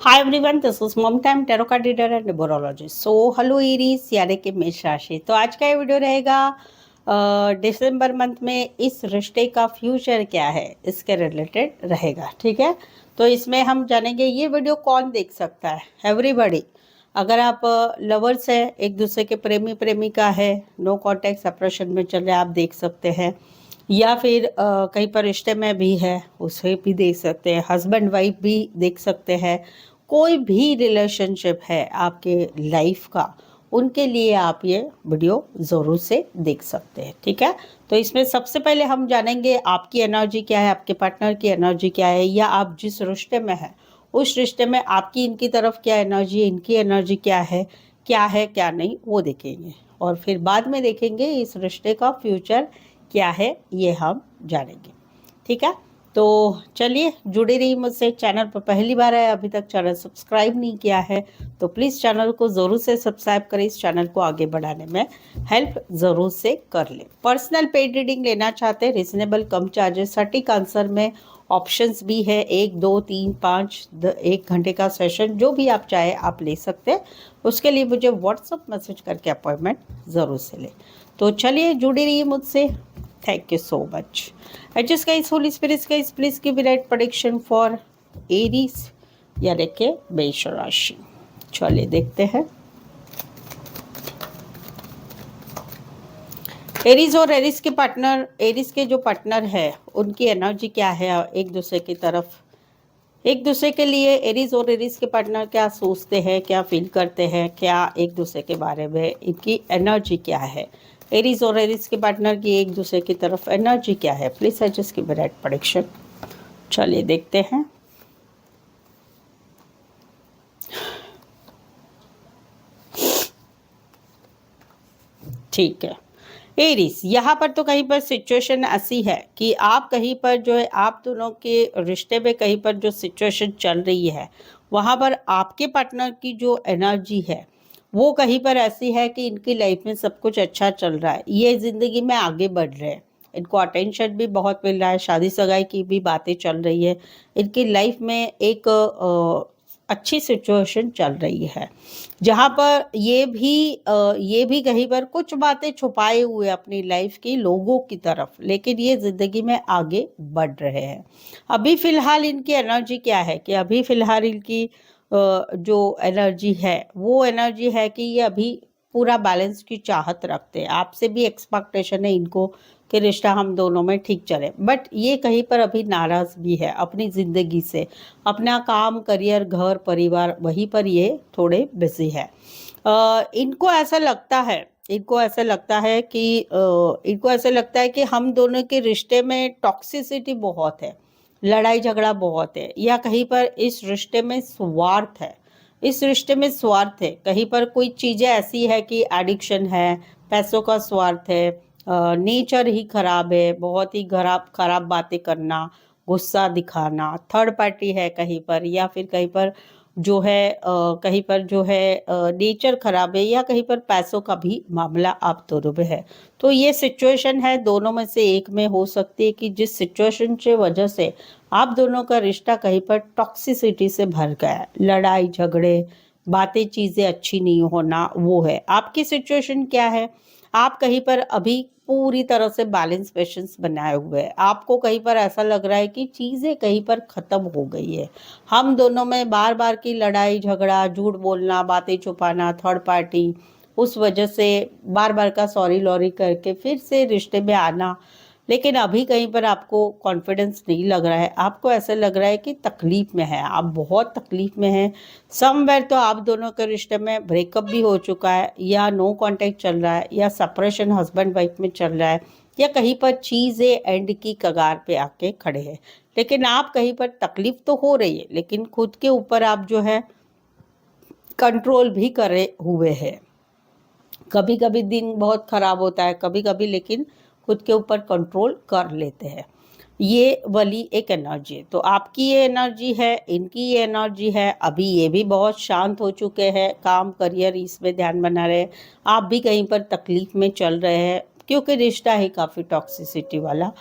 Hi everyone, this is Mom Time Tarot Card Reader and Numerologist. So hello Aries यानी कि मेष राशि। तो आज का ये वीडियो रहेगा दिसंबर मंथ में इस रिश्ते का फ्यूचर क्या है इसके रिलेटेड रहेगा। ठीक है, तो इसमें हम जानेंगे ये वीडियो कौन देख सकता है। एवरीबॉडी, अगर आप लवर्स है, एक दूसरे के प्रेमी प्रेमिका है, नो कॉन्टैक्ट सेपरेशन में चल रहे, आप देख सकते हैं, या फिर कहीं पर रिश्ते में भी है उसे भी देख सकते हैं, हस्बैंड वाइफ भी देख सकते हैं, कोई भी रिलेशनशिप है आपके लाइफ का, उनके लिए आप ये वीडियो ज़रूर से देख सकते हैं। ठीक है, तो इसमें सबसे पहले हम जानेंगे आपकी एनर्जी क्या है, आपके पार्टनर की एनर्जी क्या है, या आप जिस रिश्ते में हैं उस रिश्ते में आपकी इनकी तरफ क्या एनर्जी है, इनकी एनर्जी क्या है क्या नहीं, वो देखेंगे। और फिर बाद में देखेंगे इस रिश्ते का फ्यूचर क्या है, ये हम जानेंगे। ठीक है, तो चलिए जुड़े रहिए मुझसे। चैनल पर पहली बार है, अभी तक चैनल सब्सक्राइब नहीं किया है तो प्लीज़ चैनल को ज़रूर से सब्सक्राइब करें, इस चैनल को आगे बढ़ाने में हेल्प ज़रूर से कर ले। पर्सनल पेड रीडिंग लेना चाहते हैं, रिजनेबल कम चार्जेस, सटीक आंसर में ऑप्शंस भी है, 1 2 3 5 1 घंटे का सेशन, जो भी आप चाहे आप ले सकते हैं। उसके लिए मुझे व्हाट्सअप मैसेज करके अपॉइंटमेंट ज़रूर से ले। तो चलिए जुड़ी रहिए मुझसे। Thank you so much. I just guys, Holy Spirit guys, please give me right prediction for Aries यानी कि मेष राशि। चलिए देखते हैं एरीज और एरीज के पार्टनर, एरीज के जो पार्टनर है उनकी एनर्जी क्या है एक दूसरे की तरफ, एक दूसरे के लिए। एरीज और एरीज के पार्टनर क्या सोचते हैं, क्या फील करते हैं, क्या एक दूसरे के बारे में इनकी एनर्जी क्या है। एरीज और एरीज के पार्टनर की एक दूसरे की तरफ एनर्जी क्या है, please suggest give right prediction. चलिए देखते हैं। ठीक है एरीज, यहाँ पर तो कहीं पर सिचुएशन ऐसी है कि आप कहीं पर जो है, आप दोनों के रिश्ते में कहीं पर जो सिचुएशन चल रही है वहाँ पर आपके पार्टनर की जो एनर्जी है वो कहीं पर ऐसी है कि इनकी लाइफ में सब कुछ अच्छा चल रहा है, ये ज़िंदगी में आगे बढ़ रहे हैं, इनको अटेंशन भी बहुत मिल रहा है, शादी सगाई की भी बातें चल रही है, इनकी लाइफ में एक अच्छी सिचुएशन चल रही है, जहाँ पर ये भी कहीं पर कुछ बातें छुपाए हुए अपनी लाइफ की लोगों की तरफ, लेकिन ये ज़िंदगी में आगे बढ़ रहे हैं। अभी फ़िलहाल इनकी एनर्जी क्या है कि अभी फ़िलहाल इनकी जो एनर्जी है वो एनर्जी है कि ये अभी पूरा बैलेंस की चाहत रखते हैं, आपसे भी एक्सपेक्टेशन है इनको कि रिश्ता हम दोनों में ठीक चले, बट ये कहीं पर अभी नाराज़ भी है अपनी ज़िंदगी से, अपना काम, करियर, घर, परिवार, वहीं पर ये थोड़े बिजी है। इनको ऐसा लगता है, इनको ऐसा लगता है कि इनको ऐसा लगता है कि हम दोनों के रिश्ते में टॉक्सिसिटी बहुत है, लड़ाई झगड़ा बहुत है, या कहीं पर इस रिश्ते में स्वार्थ है, इस रिश्ते में स्वार्थ है, कहीं पर कोई चीज़ें ऐसी है कि एडिक्शन है, पैसों का स्वार्थ है, नेचर ही खराब है, बहुत ही खराब खराब बातें करना, गुस्सा दिखाना, थर्ड पार्टी है कहीं पर, या फिर कहीं पर जो है कहीं पर जो है नेचर खराब है, या कहीं पर पैसों का भी मामला आप दोनों में है। तो ये सिचुएशन है, दोनों में से एक में हो सकती है कि जिस सिचुएशन की वजह से आप दोनों का रिश्ता कहीं पर टॉक्सिसिटी से भर गया है, लड़ाई झगड़े, बातें, चीज़ें अच्छी नहीं होना, वो है। आपकी सिचुएशन क्या है, आप कहीं पर अभी पूरी तरह से बैलेंस पेशेंस बनाए हुए हैं, आपको कहीं पर ऐसा लग रहा है कि चीज़ें कहीं पर ख़त्म हो गई है, हम दोनों में बार बार की लड़ाई झगड़ा, झूठ बोलना, बातें छुपाना, थर्ड पार्टी, उस वजह से बार बार का सॉरी लॉरी करके फिर से रिश्ते में आना, लेकिन अभी कहीं पर आपको कॉन्फिडेंस नहीं लग रहा है, आपको ऐसा लग रहा है कि तकलीफ़ में है, आप बहुत तकलीफ़ में हैं। समवेयर तो आप दोनों के रिश्ते में ब्रेकअप भी हो चुका है, या नो कांटेक्ट चल रहा है, या सेपरेशन हस्बैंड वाइफ में चल रहा है, या कहीं पर चीज़ें एंड की कगार पे आके खड़े हैं, लेकिन आप कहीं पर तकलीफ़ तो हो रही है, लेकिन खुद के ऊपर आप जो है कंट्रोल भी करे हुए हैं। कभी कभी दिन बहुत ख़राब होता है, कभी कभी लेकिन खुद के ऊपर कंट्रोल कर लेते हैं, ये वाली एक एनर्जी है। तो आपकी ये एनर्जी है, इनकी ये एनर्जी है, अभी ये भी बहुत शांत हो चुके हैं, काम करियर इसमें ध्यान बना रहे हैं, आप भी कहीं पर तकलीफ़ में चल रहे हैं क्योंकि रिश्ता ही काफ़ी टॉक्सिसिटी वाला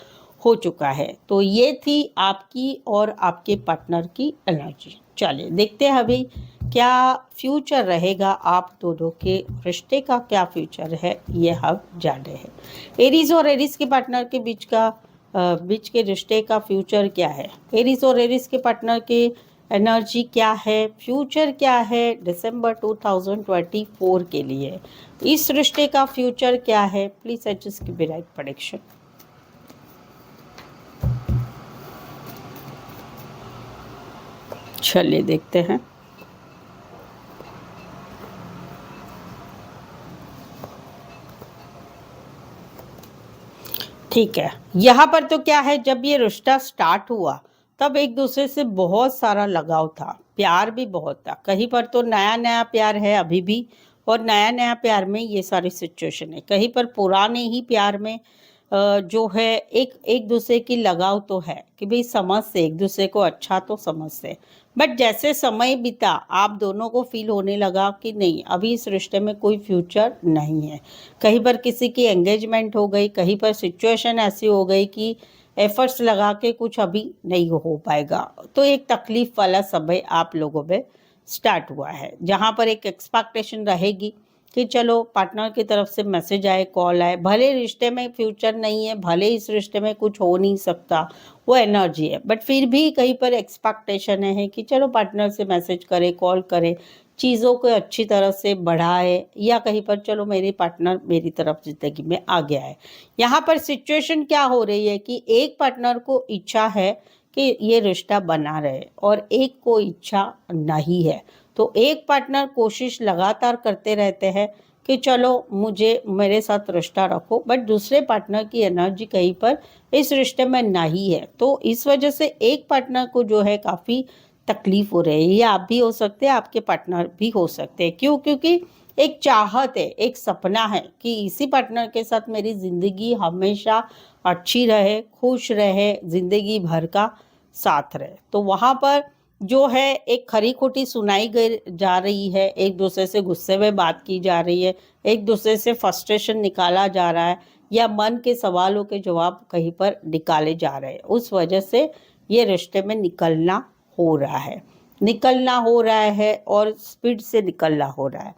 हो चुका है। तो ये थी आपकी और आपके पार्टनर की एनर्जी। चलिए देखते हैं अभी क्या फ्यूचर रहेगा, आप दोनों के रिश्ते का क्या फ्यूचर है ये हम जान रहे हैं। एरीज और एरीज के पार्टनर के बीच के रिश्ते का फ्यूचर क्या है, एरीज और एरीज के पार्टनर के एनर्जी क्या है, फ्यूचर क्या है दिसंबर 2024 के लिए, इस रिश्ते का फ्यूचर क्या है। Please adjust give right prediction. चलिए देखते हैं। ठीक है, यहाँ पर तो क्या है, जब ये रिश्ता स्टार्ट हुआ तब एक दूसरे से बहुत सारा लगाव था, प्यार भी बहुत था। कहीं पर तो नया नया प्यार है अभी भी, और नया नया प्यार में ये सारी सिचुएशन है। कहीं पर पुराने ही प्यार में जो है एक एक दूसरे की लगाव तो है कि भाई समझते एक दूसरे को, अच्छा तो समझते। बट जैसे समय बीता आप दोनों को फील होने लगा कि नहीं, अभी इस रिश्ते में कोई फ्यूचर नहीं है। कहीं पर किसी की एंगेजमेंट हो गई, कहीं पर सिचुएशन ऐसी हो गई कि एफर्ट्स लगा के कुछ अभी नहीं हो पाएगा। तो एक तकलीफ वाला समय आप लोगों में स्टार्ट हुआ है, जहाँ पर एक एक्सपेक्टेशन रहेगी कि चलो पार्टनर की तरफ से मैसेज आए, कॉल आए, भले रिश्ते में फ्यूचर नहीं है, भले इस रिश्ते में कुछ हो नहीं सकता, वो एनर्जी है, बट फिर भी कहीं पर एक्सपेक्टेशन है कि चलो पार्टनर से मैसेज करे, कॉल करे, चीज़ों को अच्छी तरह से बढ़ाए, या कहीं पर चलो मेरे पार्टनर मेरी तरफ ज़िंदगी में आ गया है। यहाँ पर सिचुएशन क्या हो रही है कि एक पार्टनर को इच्छा है कि ये रिश्ता बना रहे और एक को इच्छा नहीं है। तो एक पार्टनर कोशिश लगातार करते रहते हैं कि चलो मुझे मेरे साथ रिश्ता रखो, बट दूसरे पार्टनर की एनर्जी कहीं पर इस रिश्ते में नहीं है। तो इस वजह से एक पार्टनर को जो है काफ़ी तकलीफ हो रही है। ये आप भी हो सकते हैं, आपके पार्टनर भी हो सकते हैं। क्यों? क्योंकि एक चाहत है, एक सपना है कि इसी पार्टनर के साथ मेरी ज़िंदगी हमेशा अच्छी रहे, खुश रहे, ज़िंदगी भर का साथ रहे। तो वहाँ पर जो है एक खरी खोटी सुनाई गई जा रही है, एक दूसरे से गुस्से में बात की जा रही है, एक दूसरे से फ्रस्ट्रेशन निकाला जा रहा है, या मन के सवालों के जवाब कहीं पर निकाले जा रहे हैं। उस वजह से ये रिश्ते में निकलना हो रहा है और स्पीड से निकलना हो रहा है।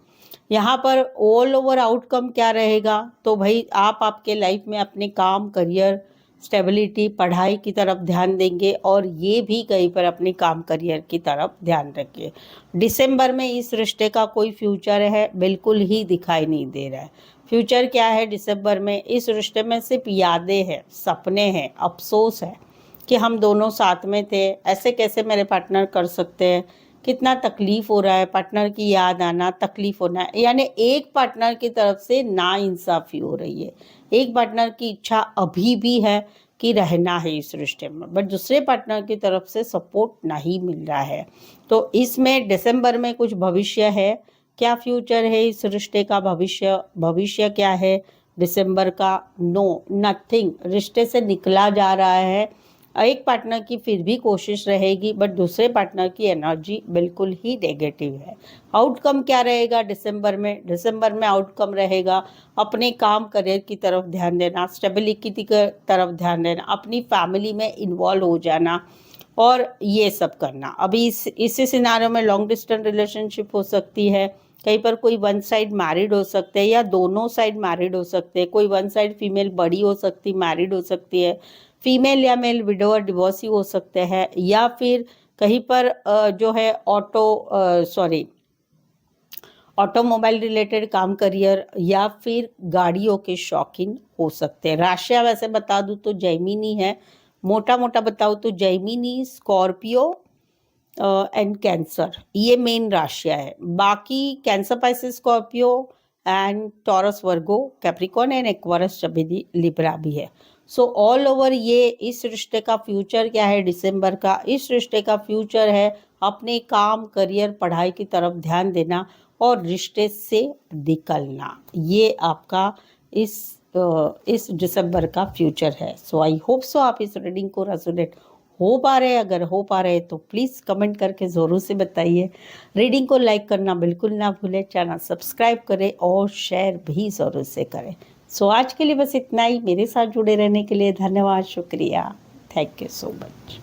यहाँ पर ऑल ओवर आउटकम क्या रहेगा, तो भाई आप आपके लाइफ में अपने काम, करियर, स्टेबिलिटी, पढ़ाई की तरफ ध्यान देंगे, और ये भी कहीं पर अपने काम, करियर की तरफ ध्यान रखिए। दिसंबर में इस रिश्ते का कोई फ्यूचर है बिल्कुल ही दिखाई नहीं दे रहा है। फ्यूचर क्या है दिसंबर में, इस रिश्ते में सिर्फ यादें हैं, सपने हैं, अफसोस है कि हम दोनों साथ में थे, ऐसे कैसे मेरे पार्टनर कर सकते हैं, कितना तकलीफ हो रहा है, पार्टनर की याद आना, तकलीफ होना, यानी एक पार्टनर की तरफ से नाइंसाफ़ी हो रही है। एक पार्टनर की इच्छा अभी भी है कि रहना है इस रिश्ते में, बट दूसरे पार्टनर की तरफ से सपोर्ट नहीं मिल रहा है। तो इसमें दिसंबर में कुछ भविष्य है, क्या फ्यूचर है इस रिश्ते का, भविष्य क्या है दिसंबर का? No, nothing. रिश्ते से निकला जा रहा है। एक पार्टनर की फिर भी कोशिश रहेगी, बट दूसरे पार्टनर की एनर्जी बिल्कुल ही नेगेटिव है। आउटकम क्या रहेगा दिसंबर में? दिसंबर में आउटकम रहेगा अपने काम, करियर की तरफ ध्यान देना, स्टेबिलिटी की तरफ ध्यान देना, अपनी फैमिली में इन्वॉल्व हो जाना और ये सब करना। अभी इसी सिनारियो में लॉन्ग डिस्टेंस रिलेशनशिप हो सकती है, कहीं पर कोई वन साइड मैरिड हो सकते हैं या दोनों साइड मैरिड हो सकते हैं। कोई वन साइड फीमेल बड़ी हो सकती, मैरिड हो सकती है, फीमेल या मेल विडोअर डिवोर्सी हो सकते हैं, या फिर कहीं पर जो है ऑटोमोबाइल रिलेटेड काम, करियर, या फिर गाड़ियों के शौकीन हो सकते हैं। राशियाँ वैसे बता दूँ तो जैमिनी है, मोटा मोटा बताऊँ तो जैमिनी, स्कॉर्पियो एंड कैंसर, ये मेन राशियाँ है। बाकी cancer, Pisces, Scorpio and taurus, Virgo, Capricorn and Aquarius, जमीनी, लिब्रा भी है। सो ऑल ओवर ये इस रिश्ते का फ्यूचर क्या है दिसंबर का? इस रिश्ते का फ्यूचर है अपने काम, करियर, पढ़ाई की तरफ ध्यान देना और रिश्ते से निकलना। ये आपका इस दिसंबर का फ्यूचर है। सो आई होप सो आप इस रीडिंग को रेजोनेट हो पा रहे हैं। अगर हो पा रहे हैं तो प्लीज़ कमेंट करके ज़रूर से बताइए। रीडिंग को लाइक करना बिल्कुल ना भूलें, चैनल सब्सक्राइब करें और शेयर भी ज़रूर से करें। सो आज के लिए बस इतना ही। मेरे साथ जुड़े रहने के लिए धन्यवाद, शुक्रिया, थैंक यू सो मच।